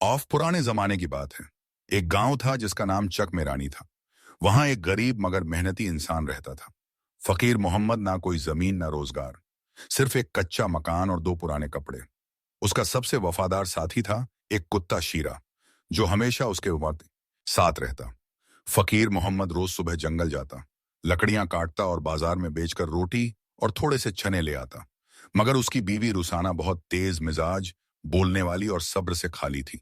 Of पुराने जमाने की बात है। एक गांव था जिसका नाम चक मेरानी था। वहां एक गरीब मगर मेहनती इंसान रहता था। फकीर मोहम्मद, ना कोई जमीन ना रोजगार, सिर्फ एक कच्चा मकान और दो पुराने कपड़े। उसका सबसे वफादार साथी था एक कुत्ता शीरा, जो हमेशा उसके वक्त साथ रहता। फकीर मोहम्मद रोज सुबह जंगल जाता, लकड़ियां काटता और बाजार में बेचकर रोटी और थोड़े से चने ले आता। मगर उसकी बीवी रुसाना बहुत तेज मिजाज, बोलने वाली और सब्र से खाली थी।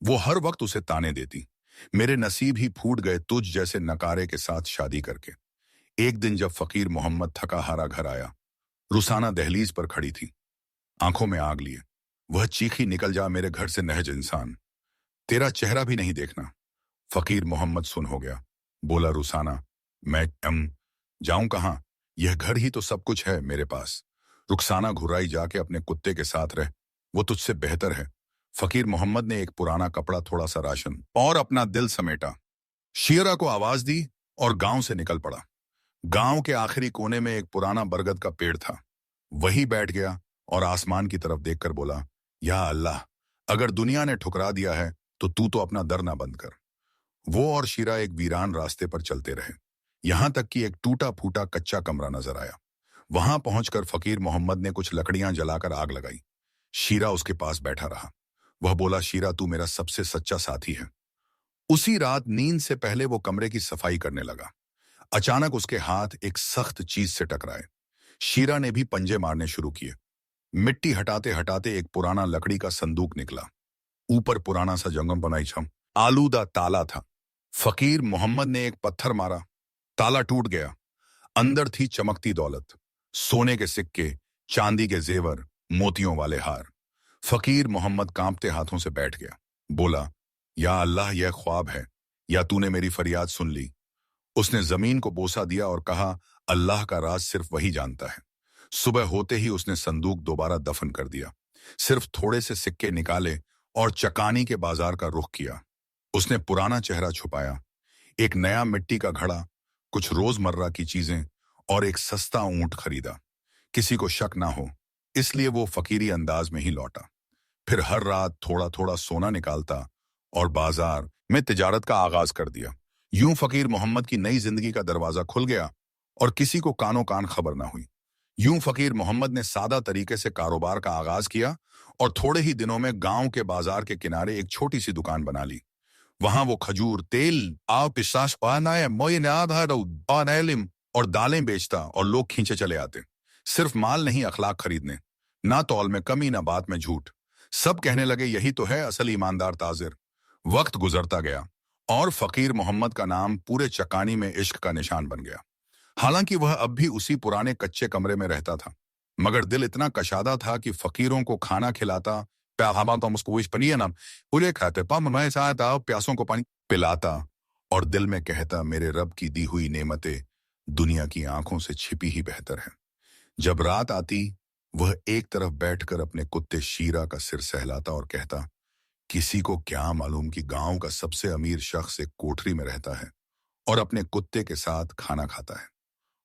वो हर वक्त उसे ताने देती, मेरे नसीब ही फूट गए तुझ जैसे नकारे के साथ शादी करके। एक दिन जब फकीर मोहम्मद थका हारा घर आया, रुसाना दहलीज पर खड़ी थी, आंखों में आग लिए। वह चीखी, निकल जा मेरे घर से नहज इंसान, तेरा चेहरा भी नहीं देखना। फकीर मोहम्मद सुन हो गया, बोला, रुसाना, मैं जाऊं कहां? यह घर ही तो सब कुछ है मेरे पास। रुखसाना घुराई, जाके अपने कुत्ते के साथ रह, वो तुझसे बेहतर है। फकीर मोहम्मद ने एक पुराना कपड़ा, थोड़ा सा राशन और अपना दिल समेटा, शीरा को आवाज दी और गांव से निकल पड़ा। गांव के आखिरी कोने में एक पुराना बरगद का पेड़ था। वही बैठ गया और आसमान की तरफ देखकर बोला, या अल्लाह, अगर दुनिया ने ठुकरा दिया है तो तू तो अपना दर ना बंद कर। वो और शीरा एक वीरान रास्ते पर चलते रहे, यहां तक कि एक टूटा फूटा कच्चा कमरा नजर आया। वहां पहुंचकर फकीर मोहम्मद ने कुछ लकड़ियां जलाकर आग लगाई। शीरा उसके पास बैठा रहा। वह बोला, शीरा, तू मेरा सबसे सच्चा साथी है। उसी रात नींद से पहले वो कमरे की सफाई करने लगा। अचानक उसके हाथ एक सख्त चीज से टकराए। शीरा ने भी पंजे मारने शुरू किए। मिट्टी हटाते हटाते एक पुराना लकड़ी का संदूक निकला। ऊपर पुराना सा जंगम बनाई छम आलूदा ताला था। फकीर मोहम्मद ने एक पत्थर मारा, ताला टूट गया। अंदर थी चमकती दौलत, सोने के सिक्के, चांदी के जेवर, मोतियों वाले हार। फकीर मोहम्मद कांपते हाथों से बैठ गया, बोला, या अल्लाह, यह ख्वाब है या तूने मेरी फरियाद सुन ली? उसने जमीन को बोसा दिया और कहा, अल्लाह का राज सिर्फ वही जानता है। सुबह होते ही उसने संदूक दोबारा दफन कर दिया, सिर्फ थोड़े से सिक्के निकाले और चकानी के बाजार का रुख किया। उसने पुराना चेहरा छुपाया, एक नया मिट्टी का घड़ा, कुछ रोजमर्रा की चीजें और एक सस्ता ऊंट खरीदा। किसी को शक ना हो, इसलिए वो फकीरी अंदाज में ही लौटा। फिर हर रात थोड़ा थोड़ा सोना निकालता और बाजार में तिजारत का आगाज कर दिया। यूं फकीर मोहम्मद की नई जिंदगी का दरवाजा खुल गया और किसी को कानो कान खबर ना हुई। यूं फकीर मोहम्मद ने सादा तरीके से कारोबार का आगाज किया और थोड़े ही दिनों में गांव के बाजार के किनारे एक छोटी सी दुकान बना ली। वहां वो खजूर, तेल, पिशाच, और दालें बेचता और लोग खींचे चले आते। सिर्फ माल नहीं, अखलाक खरीदने। ना तौल में कमी, ना बात में झूठ। सब कहने लगे, यही तो है असल ईमानदार ताजिर। वक्त गुजरता गया और फकीर मोहम्मद का नाम पूरे चकानी में इश्क का निशान बन गया। हालांकि वह अब भी उसी पुराने कच्चे कमरे में रहता था, मगर दिल इतना कशादा था कि फकीरों को खाना खिलाता, प्यासों को पानी पिलाता और दिल में कहता, मेरे रब की दी हुई नेमतें दुनिया की आंखों से छिपी ही बेहतर है। जब रात आती, वह एक तरफ बैठकर अपने कुत्ते शीरा का सिर सहलाता और कहता, किसी को क्या मालूम कि गांव का सबसे अमीर शख्स एक कोठरी में रहता है और अपने कुत्ते के साथ खाना खाता है।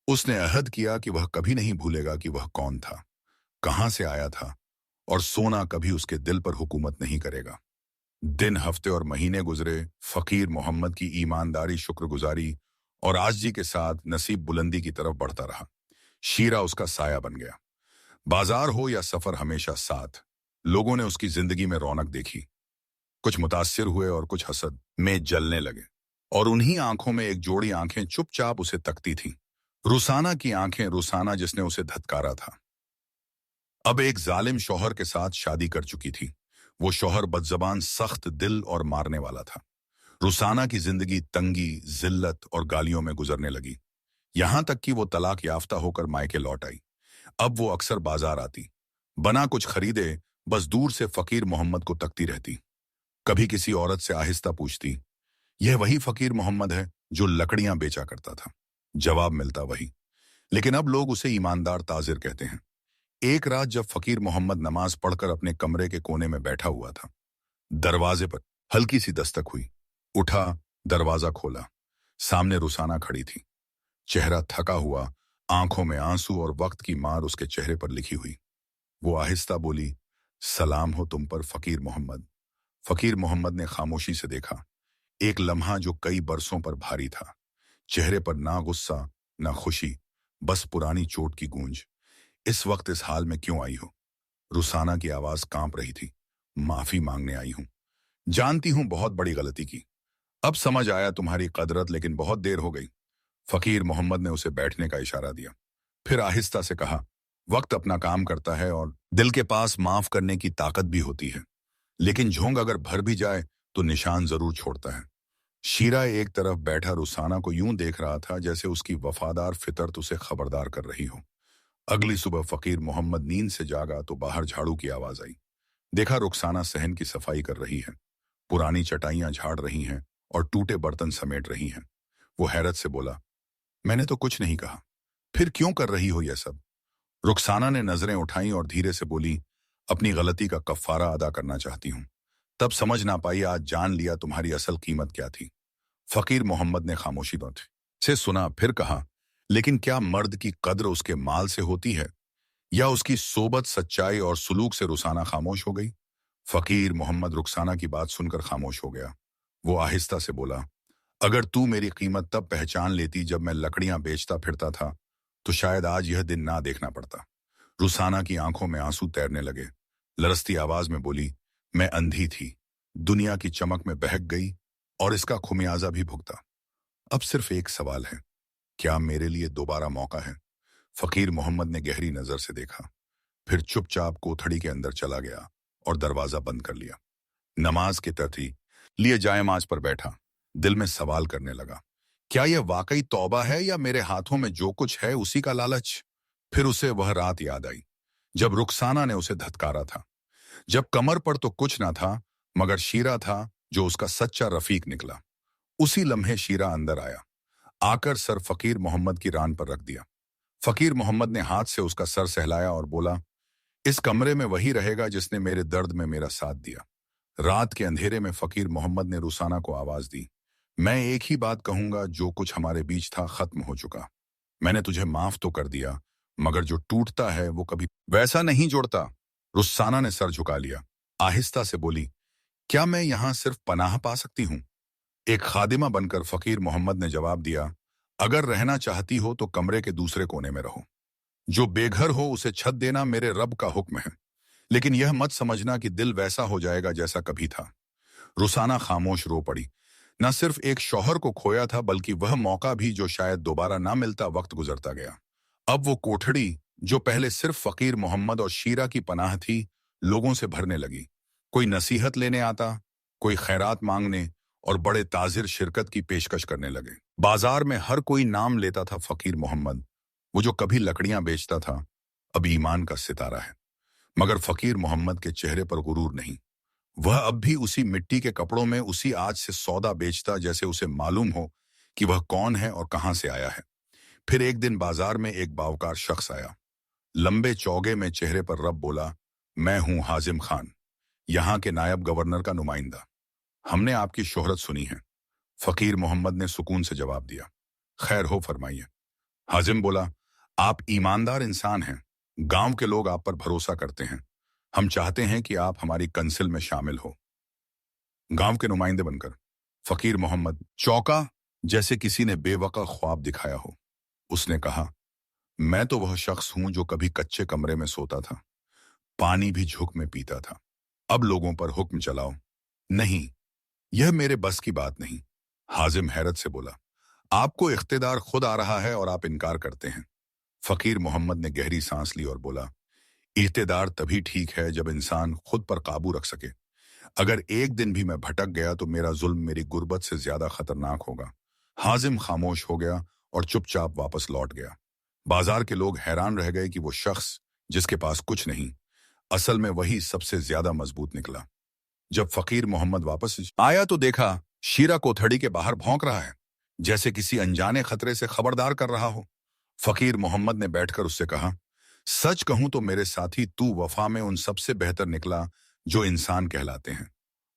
उसने अहद किया कि वह कभी नहीं भूलेगा कि वह कौन था, कहां से आया था, और सोना कभी उसके दिल पर हुकूमत नहीं करेगा। दिन, हफ्ते और महीने गुजरे। फकीर मोहम्मद की ईमानदारी, शुक्रगुजारी और आजिज़ी के साथ नसीब बुलंदी की तरफ बढ़ता रहा। शीरा उसका साया बन गया। बाजार हो या सफर, हमेशा साथ। लोगों ने उसकी जिंदगी में रौनक देखी। कुछ मुतासिर हुए और कुछ हसद में जलने लगे। और उन्हीं आंखों में एक जोड़ी आंखें चुपचाप उसे तकती थीं। रुसाना की आंखें, रुसाना जिसने उसे धत्कारा था। अब एक जालिम शौहर के साथ शादी कर चुकी थी। वो शौहर बदजबान, सख्त दिल और मारने वाला था। रुसाना की जिंदगी तंगी, जिल्लत और गालियों में गुजरने लगी, यहां तक कि वो तलाक याफ्ता होकर मायके लौट आई। अब वो अक्सर बाजार आती, बना कुछ खरीदे, बस दूर से फकीर मोहम्मद को तकती रहती। कभी किसी औरत से आहिस्ता पूछती, यह वही फकीर मोहम्मद है जो लकड़ियां बेचा करता था? जवाब मिलता वही, लेकिन अब लोग उसे ईमानदार ताजिर कहते हैं। एक रात जब फकीर मोहम्मद नमाज पढ़कर अपने कमरे के कोने में बैठा हुआ था, दरवाजे पर हल्की सी दस्तक हुई। उठा, दरवाजा खोला। सामने रुसाना खड़ी थी, चेहरा थका हुआ, आंखों में आंसू और वक्त की मार उसके चेहरे पर लिखी हुई। वो आहिस्ता बोली, सलाम हो तुम पर फकीर मोहम्मद। फकीर मोहम्मद ने खामोशी से देखा। एक लम्हा जो कई बरसों पर भारी था। चेहरे पर ना गुस्सा, ना खुशी, बस पुरानी चोट की गूंज। इस वक्त इस हाल में क्यों आई हो? रुसाना की आवाज कांप रही थी। माफी मांगने आई हूं। जानती हूं बहुत बड़ी गलती की। अब समझ आया तुम्हारी कदरत, लेकिन बहुत देर हो गई। फकीर मोहम्मद ने उसे बैठने का इशारा दिया। फिर आहिस्ता से कहा, वक्त अपना काम करता है और दिल के पास माफ करने की ताकत भी होती है, लेकिन झोंग अगर भर भी जाए तो निशान जरूर छोड़ता है। शीरा एक तरफ बैठा रुसाना को यूं देख रहा था जैसे उसकी वफादार फितरत उसे खबरदार कर रही हो। अगली सुबह फकीर मोहम्मद नींद से जागा तो बाहर झाड़ू की आवाज आई। देखा रुखसाना सहन की सफाई कर रही है, पुरानी चटाइयां झाड़ रही हैं और टूटे बर्तन समेट रही हैं। वो हैरत से बोला, मैंने तो कुछ नहीं कहा, फिर क्यों कर रही हो यह सब? रुखसाना ने नजरें उठाई और धीरे से बोली, अपनी गलती का कफ्फारा अदा करना चाहती हूं। तब समझ ना पाई, आज जान लिया तुम्हारी असल कीमत क्या थी। फकीर मोहम्मद ने खामोशी से सुना, फिर कहा, लेकिन क्या मर्द की कद्र उसके माल से होती है या उसकी सोबत, सच्चाई और सुलूक से? रुसाना खामोश हो गई। फकीर मोहम्मद रुखसाना की बात सुनकर खामोश हो गया। वो आहिस्ता से बोला, अगर तू मेरी कीमत तब पहचान लेती जब मैं लकड़ियां बेचता फिरता था, तो शायद आज यह दिन ना देखना पड़ता। रुसाना की आंखों में आंसू तैरने लगे। लरसती आवाज में बोली, मैं अंधी थी, दुनिया की चमक में बहक गई और इसका खुमियाजा भी भुगता। अब सिर्फ एक सवाल है, क्या मेरे लिए दोबारा मौका है? फकीर मोहम्मद ने गहरी नजर से देखा, फिर चुपचाप कोठड़ी के अंदर चला गया और दरवाजा बंद कर लिया। नमाज के तरती लिए जायमाज पर बैठा, दिल में सवाल करने लगा, क्या यह वाकई तौबा है या मेरे हाथों में जो कुछ है उसी का लालच? फिर उसे वह रात याद आई जब रुखसाना ने उसे धत्कारा था, जब कमर पर तो कुछ ना था मगर शीरा था जो उसका सच्चा रफीक निकला। उसी लम्हे शीरा अंदर आया, आकर सर फकीर मोहम्मद की रान पर रख दिया। फकीर मोहम्मद ने हाथ से उसका सर सहलाया और बोला, इस कमरे में वही रहेगा जिसने मेरे दर्द में मेरा साथ दिया। रात के अंधेरे में फकीर मोहम्मद ने रुसाना को आवाज दी, मैं एक ही बात कहूंगा, जो कुछ हमारे बीच था खत्म हो चुका। मैंने तुझे माफ तो कर दिया, मगर जो टूटता है वो कभी वैसा नहीं जोड़ता। रुसाना ने सर झुका लिया, आहिस्ता से बोली, क्या मैं यहां सिर्फ पनाह पा सकती हूं? एक खादिमा बनकर फकीर मोहम्मद ने जवाब दिया, अगर रहना चाहती हो तो कमरे के दूसरे कोने में रहो। जो बेघर हो उसे छत देना मेरे रब का हुक्म है, लेकिन यह मत समझना कि दिल वैसा हो जाएगा जैसा कभी था। रुसाना खामोश रो पड़ी। न सिर्फ एक शौहर को खोया था, बल्कि वह मौका भी जो शायद दोबारा ना मिलता। वक्त गुजरता गया। अब वो कोठड़ी जो पहले सिर्फ फकीर मोहम्मद और शीरा की पनाह थी, लोगों से भरने लगी। कोई नसीहत लेने आता, कोई खैरात मांगने, और बड़े ताजिर शिरकत की पेशकश करने लगे। बाजार में हर कोई नाम लेता था फकीर मोहम्मद। वो जो कभी लकड़ियां बेचता था, अब ईमान का सितारा है। मगर फकीर मोहम्मद के चेहरे पर गुरूर नहीं। वह अब भी उसी मिट्टी के कपड़ों में उसी आज से सौदा बेचता, जैसे उसे मालूम हो कि वह कौन है और कहां से आया है। फिर एक दिन बाजार में एक बावकार शख्स आया। लंबे चौगे में चेहरे पर रब बोला, मैं हूं हाजिम खान, यहां के नायब गवर्नर का नुमाइंदा। हमने आपकी शोहरत सुनी है। फकीर मोहम्मद ने सुकून से जवाब दिया, खैर हो फरमाइए। हाजिम बोला, आप ईमानदार इंसान हैं, गांव के लोग आप पर भरोसा करते हैं। हम चाहते हैं कि आप हमारी कंसिल में शामिल हो, गांव के नुमाइंदे बनकर। फकीर मोहम्मद चौंका, जैसे किसी ने बेवका ख्वाब दिखाया हो। उसने कहा, मैं तो वह शख्स हूं जो कभी कच्चे कमरे में सोता था, पानी भी झुक में पीता था। अब लोगों पर हुक्म चलाओ, नहीं, यह मेरे बस की बात नहीं। हाजिम हैरत से बोला, आपको इख्तिदार खुद आ रहा है और आप इनकार करते हैं। फकीर मोहम्मद ने गहरी सांस ली और बोला, इख्तिदार तभी ठीक है जब इंसान खुद पर काबू रख सके। अगर एक दिन भी मैं भटक गया तो मेरा जुल्म मेरी गुर्बत से ज्यादा खतरनाक होगा। हाजिम खामोश हो गया और चुपचाप वापस लौट गया। बाजार के लोग हैरान रह गए कि वो शख्स जिसके पास कुछ नहीं, असल में वही सबसे ज्यादा मजबूत निकला। जब फकीर मोहम्मद वापस आया तो देखा शीरा कोठड़ी के बाहर भौंक रहा है, जैसे किसी अनजाने खतरे से खबरदार कर रहा हो। फकीर मोहम्मद ने बैठकर उससे कहा, सच कहूं तो मेरे साथी, तू वफा में उन सबसे बेहतर निकला जो इंसान कहलाते हैं,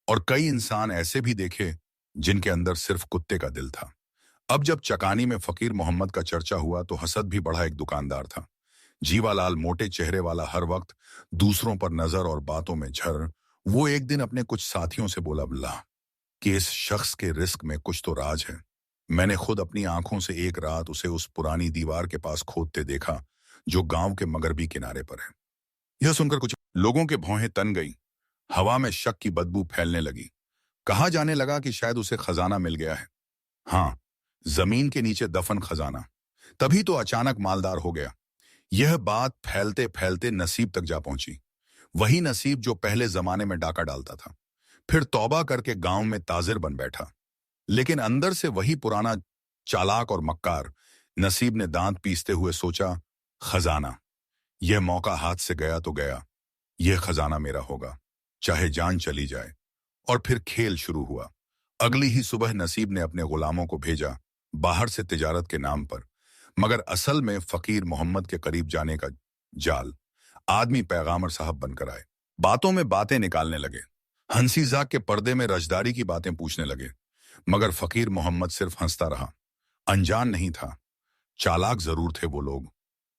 और कई इंसान ऐसे भी देखे जिनके अंदर सिर्फ कुत्ते का दिल था। अब जब चकानी में फकीर मोहम्मद का चर्चा हुआ तो हसद भी बढ़ा। एक दुकानदार था, जीवालाल, मोटे चेहरे वाला, हर वक्त दूसरों पर नजर और बातों में झर। वो एक दिन अपने कुछ साथियों से बोला, अल्लाह, कि इस शख्स के रिस्क में कुछ तो राज है। मैंने खुद अपनी आंखों से एक रात उसे उस पुरानी दीवार के पास खोदते देखा जो गांव के मगरबी किनारे पर है। यह सुनकर कुछ लोगों के भौहें तन गई। हवा में शक की बदबू फैलने लगी। कहा जाने लगा कि शायद उसे खजाना मिल गया है। हाँ, जमीन के नीचे दफन खजाना। तभी तो अचानक मालदार हो गया। यह बात फैलते फैलते नसीब तक जा पहुंची। वही नसीब जो पहले जमाने में डाका डालता था, फिर तौबा करके गांव में ताजिर बन बैठा। लेकिन अंदर से वही पुराना चालाक और मक्कार। नसीब ने दांत पीसते हुए सोचा, खजाना, यह मौका हाथ से गया तो गया। यह खजाना मेरा होगा, चाहे जान चली जाए। और फिर खेल शुरू हुआ। अगली ही सुबह नसीब ने अपने गुलामों को भेजा बाहर से तिजारत के नाम पर, मगर असल में फकीर मोहम्मद के करीब जाने का जाल। आदमी पैगामर साहब बनकर आए। बातों में बातें निकालने लगे। हंसीजाक के पर्दे में रजदारी की बातें पूछने लगे, मगर फकीर मोहम्मद सिर्फ हंसता रहा। अनजान नहीं था, चालाक जरूर थे वो लोग,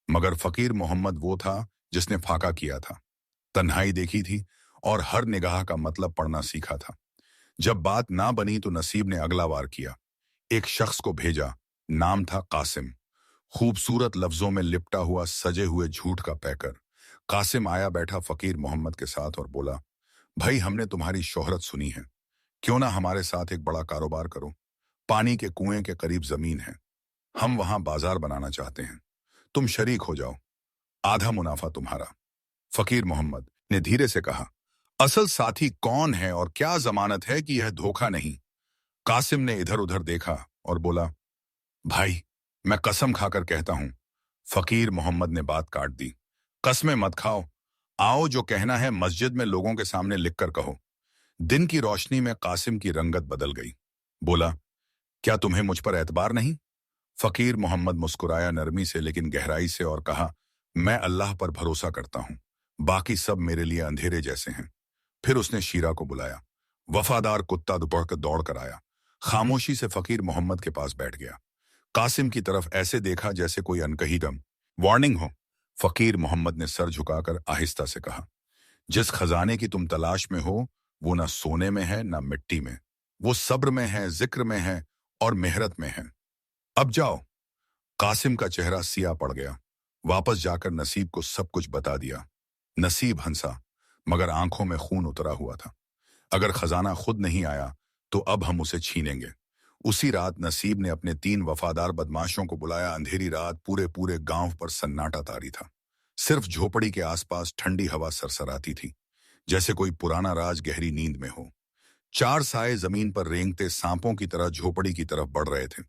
मगर फकीर मोहम्मद वो था जिसने फाका किया था, तन्हाई देखी थी और हर निगाह का मतलब पढ़ना सीखा था। जब बात ना बनी तो नसीब ने अगला वार किया। एक शख्स को भेजा, नाम था कासिम। खूबसूरत लफ्जों में लिपटा हुआ सजे हुए झूठ का पैकर। कासिम आया बैठा फकीर मोहम्मद के साथ और बोला, भाई, हमने तुम्हारी शोहरत सुनी है, क्यों ना हमारे साथ एक बड़ा कारोबार करो। पानी के कुएं के करीब जमीन है, हम वहां बाजार बनाना चाहते हैं, तुम शरीक हो जाओ, आधा मुनाफा तुम्हारा। फकीर मोहम्मद ने धीरे से कहा, असल साथी कौन है और क्या जमानत है कि यह धोखा नहीं। कासिम ने इधर उधर देखा और बोला, भाई, मैं कसम खाकर कहता हूं। फकीर मोहम्मद ने बात काट दी, कसमें मत खाओ, आओ जो कहना है मस्जिद में लोगों के सामने लिखकर कहो। दिन की रोशनी में कासिम की रंगत बदल गई। बोला, क्या तुम्हें मुझ पर एतबार नहीं? फकीर मोहम्मद मुस्कुराया नरमी से लेकिन गहराई से और कहा, मैं अल्लाह पर भरोसा करता हूं, बाकी सब मेरे लिए अंधेरे जैसे हैं। फिर उसने शीरा को बुलाया। वफादार कुत्ता दुपड़ कर दौड़ कर आया, खामोशी से फकीर मोहम्मद के पास बैठ गया। कासिम की तरफ ऐसे देखा जैसे कोई अनकही गम वार्निंग हो। फकीर मोहम्मद ने सर झुकाकर आहिस्ता से कहा, जिस खजाने की तुम तलाश में हो वो ना सोने में है ना मिट्टी में, वो सब्र में है, जिक्र में है और मेहरत में है। अब जाओ। कासिम का चेहरा सिया पड़ गया। वापस जाकर नसीब को सब कुछ बता दिया। नसीब हंसा, मगर आंखों में खून उतरा हुआ था। अगर खजाना खुद नहीं आया तो अब हम उसे छीनेंगे। उसी रात नसीब ने अपने 3 वफादार बदमाशों को बुलाया। अंधेरी रात, पूरे पूरे गांव पर सन्नाटा तारी था। सिर्फ झोपड़ी के आसपास ठंडी हवा सरसराती थी, जैसे कोई पुराना राज गहरी नींद में हो। 4 साए जमीन पर रेंगते सांपों की तरह झोपड़ी की तरफ बढ़ रहे थे।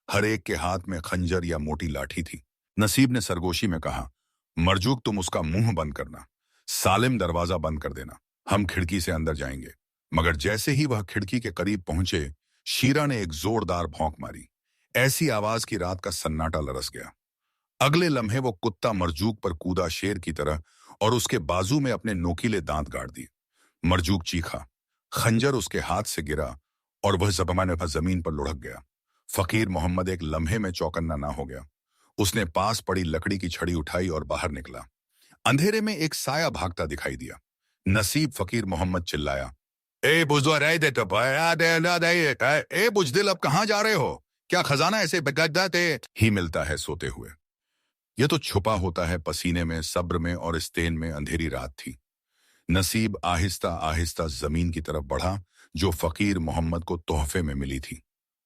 हर एक के हाथ में खंजर या मोटी लाठी थी। नसीब ने सरगोशी में कहा, मरजूक, तुम उसका मुंह बंद करना, सालिम दरवाजा बंद कर देना, हम खिड़की से अंदर जाएंगे। मगर जैसे ही वह खिड़की के करीब पहुंचे, शीरा ने एक जोरदार भौंक मारी। ऐसी आवाज की रात का सन्नाटा लरस गया। अगले लम्हे वो कुत्ता मरजूक पर कूदा शेर की तरह और उसके बाजू में अपने नोकीले दांत गाड़ दिए। मरजूक चीखा, खंजर उसके हाथ से गिरा और वह जमीन पर लुढ़क गया। फकीर मोहम्मद एक लम्हे में चौकन्ना ना हो गया। उसने पास पड़ी लकड़ी की छड़ी उठाई और बाहर निकला। अंधेरे में एक साया भागता दिखाई दिया। नसीब फकीर मोहम्मद चिल्लाया, ए बुजदिल, ए बुजदिल, अब कहां जा रहे हो? क्या खजाना ऐसे बगदाते ही मिलता है सोते हुए? यह तो छुपा होता है पसीने में, सब्र में और इस्तेन में। अंधेरी रात थी। नसीब आहिस्ता आहिस्ता जमीन की तरफ बढ़ा जो फकीर मोहम्मद को तोहफे में मिली थी।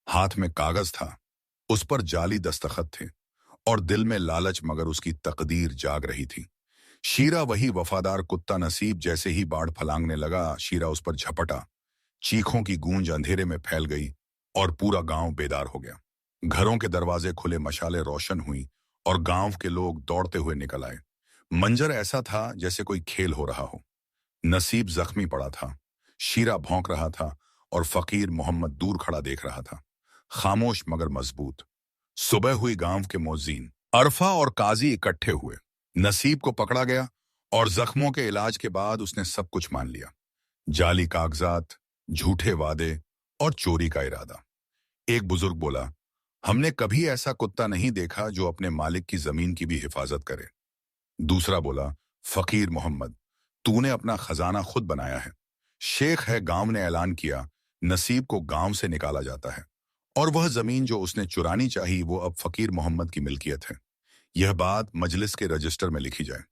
हाथ में कागज था, उस पर जाली दस्तखत थे और दिल में लालच, मगर उसकी तकदीर जाग रही थी। शीरा, वही वफादार कुत्ता। नसीब जैसे ही बाढ़ फलांगने लगा, शीरा उस पर झपटा। चीखों की गूंज अंधेरे में फैल गई और पूरा गांव बेदार हो गया। घरों के दरवाजे खुले, मशाले रोशन हुई और गांव के लोग दौड़ते हुए निकल आए। मंजर ऐसा था जैसे कोई खेल हो रहा हो। नसीब जख्मी पड़ा था, शीरा भौंक रहा था और फकीर मोहम्मद दूर खड़ा देख रहा था, खामोश मगर मजबूत। सुबह हुई। गांव के मोजीन, अरफा और काजी इकट्ठे हुए। नसीब को पकड़ा गया और जख्मों के इलाज के बाद उसने सब कुछ मान लिया। जाली कागजात, झूठे वादे और चोरी का इरादा। एक बुजुर्ग बोला, हमने कभी ऐसा कुत्ता नहीं देखा जो अपने मालिक की जमीन की भी हिफाजत करे। दूसरा बोला, फकीर मोहम्मद, तूने अपना खजाना खुद बनाया है, शेख है गांव ने ऐलान किया, नसीब को गांव से निकाला जाता है और वह जमीन जो उसने चुरानी चाहिए वो अब फकीर मोहम्मद की मिल्कियत है। यह बात मजलिस के रजिस्टर में लिखी जाए।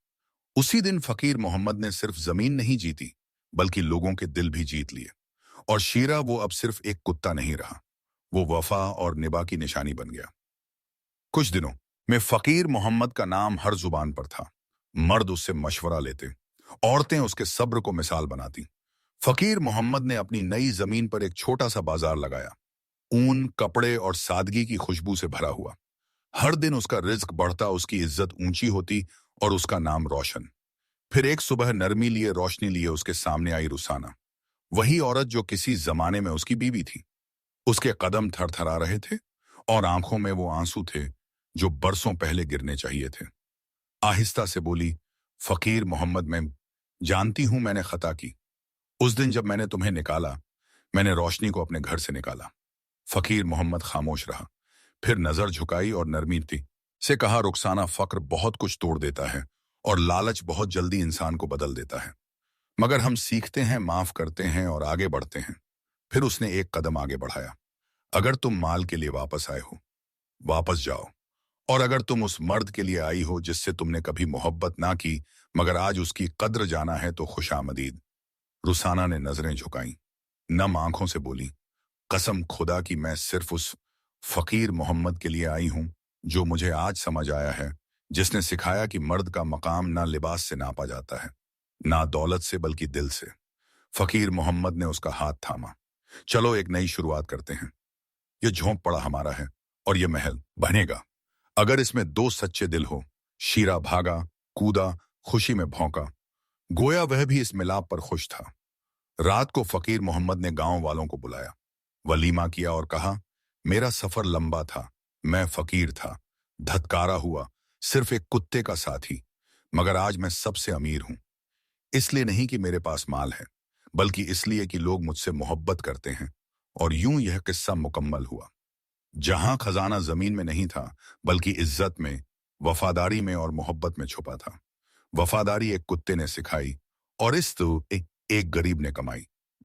उसी दिन फकीर मोहम्मद ने सिर्फ जमीन नहीं जीती, बल्कि लोगों के दिल भी जीत लिए। और शीरा वो अब सिर्फ एक कुत्ता नहीं रहा, वो वफा और निभा की निशानी बन गया। कुछ दिनों में फकीर मोहम्मद का नाम हर जुबान पर था। मर्द उससे मशवरा लेते, औरतें उसके सब्र को मिसाल बनाती। फकीर मोहम्मद ने अपनी नई जमीन पर एक छोटा सा बाजार लगाया, ऊन, कपड़े और सादगी की खुशबू से भरा हुआ। हर दिन उसका रिज्क बढ़ता, उसकी इज्जत ऊंची होती और उसका नाम रोशन। फिर एक सुबह नरमी लिए, रोशनी लिए उसके सामने आई रुसाना, वही औरत जो किसी जमाने में उसकी बीवी थी। उसके कदम थरथरा रहे थे और आंखों में वो आंसू थे जो बरसों पहले गिरने चाहिए थे। आहिस्ता से बोली, फकीर मोहम्मद, मैं जानती हूं मैंने खता की। उस दिन जब मैंने तुम्हें निकाला, मैंने रोशनी को अपने घर से निकाला। फकीर मोहम्मद खामोश रहा, फिर नजर झुकाई और नरमी थी से कहा, रुखसाना, फक्र बहुत कुछ तोड़ देता है और लालच बहुत जल्दी इंसान को बदल देता है, मगर हम सीखते हैं, माफ करते हैं और आगे बढ़ते हैं। फिर उसने एक कदम आगे बढ़ाया। अगर तुम माल के लिए वापस आए हो, वापस जाओ, और अगर तुम उस मर्द के लिए आई हो जिससे तुमने कभी मोहब्बत ना की मगर आज उसकी कद्र जाना है, तो खुशामदीद। रुसाना ने नजरें झुकाईं, नम आंखों से बोली, कसम खुदा की मैं सिर्फ उस फकीर मोहम्मद के लिए आई हूं जो मुझे आज समझ आया है, जिसने सिखाया कि मर्द का मकाम ना लिबास से नापा जाता है, ना दौलत से, बल्कि दिल से। फकीर मोहम्मद ने उसका हाथ थामा। चलो एक नई शुरुआत करते हैं। ये झोंप पड़ा हमारा है और ये महल बनेगा अगर इसमें दो सच्चे दिल हो। शीरा भागा, कूदा, खुशी में भौंका, गोया वह भी इस मिलाप पर खुश था। रात को फकीर मोहम्मद ने गांव वालों को बुलाया, वलीमा किया और कहा, मेरा सफर लंबा था, मैं फकीर था, धत्कारा हुआ, सिर्फ एक कुत्ते का साथी, मगर आज मैं सबसे अमीर हूं। इसलिए नहीं कि मेरे पास माल है, बल्कि इसलिए कि लोग मुझसे मोहब्बत करते हैं। और यूं यह किस्सा मुकम्मल हुआ। जहां खजाना जमीन में नहीं था, बल्कि इज्जत में, वफादारी में और मोहब्बत में छुपा था। वफादारी एक कुत्ते ने सिखाई और एक गरीब ने कमाई।